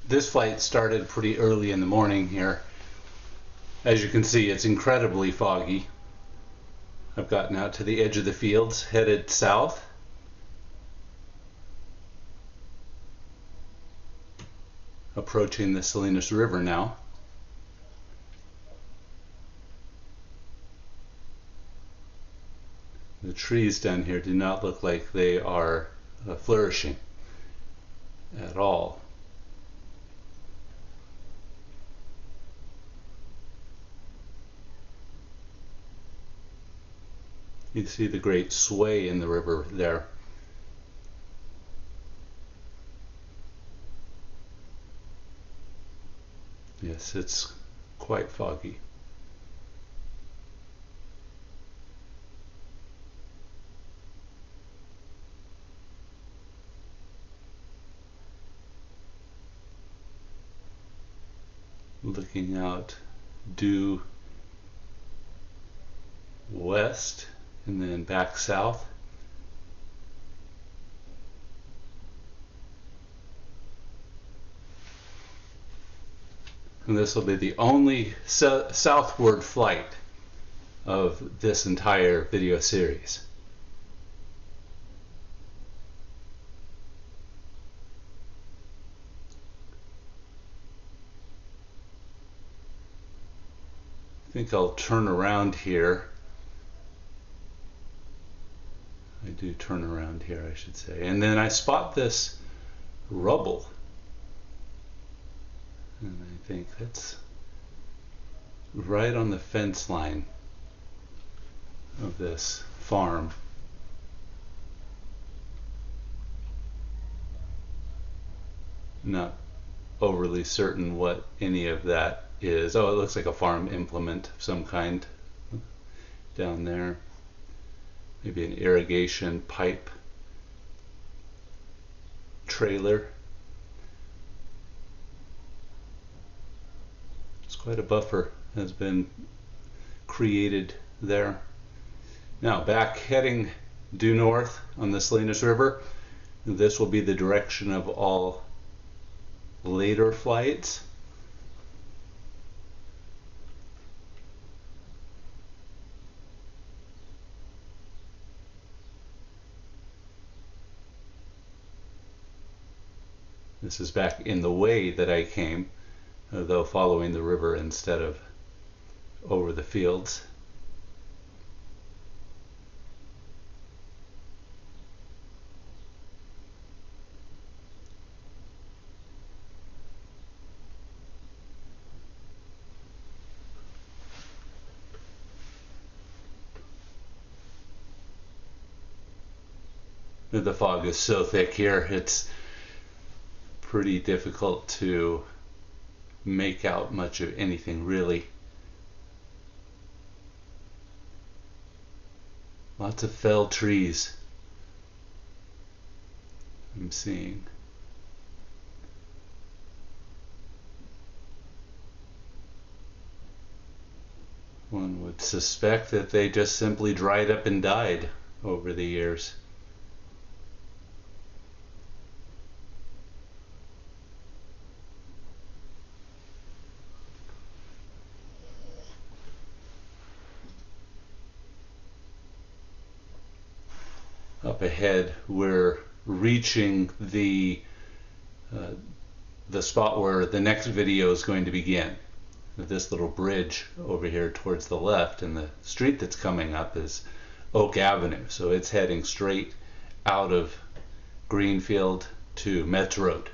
This flight started pretty early in the morning here. As you can see, it's incredibly foggy. I've gotten out to the edge of the fields, headed south. Approaching the Salinas River now. The trees down here do not look like they are flourishing at all. You see the great sway in the river there. Yes, it's quite foggy. Looking out due west and then back south. And this will be the only southward flight of this entire video series. I think I'll turn around here. I do turn around here, I should say. And then I spot this rubble. And I think that's right on the fence line of this farm. Not overly certain what any of that is. Oh, it looks like a farm implement of some kind down there. Maybe an irrigation pipe trailer. It's quite a buffer has been created there. Now back heading due north on the Salinas River. This will be the direction of all later flights. This is back in the way that I came, though following the river instead of over the fields. The fog is so thick here, it's pretty difficult to make out much of anything really. Lots of fell trees I'm seeing. One would suspect that they just simply dried up and died over the years. Up ahead, we're reaching the spot where the next video is going to begin. This little bridge over here towards the left, and the street that's coming up is Oak Avenue. So it's heading straight out of Greenfield to Metz Road.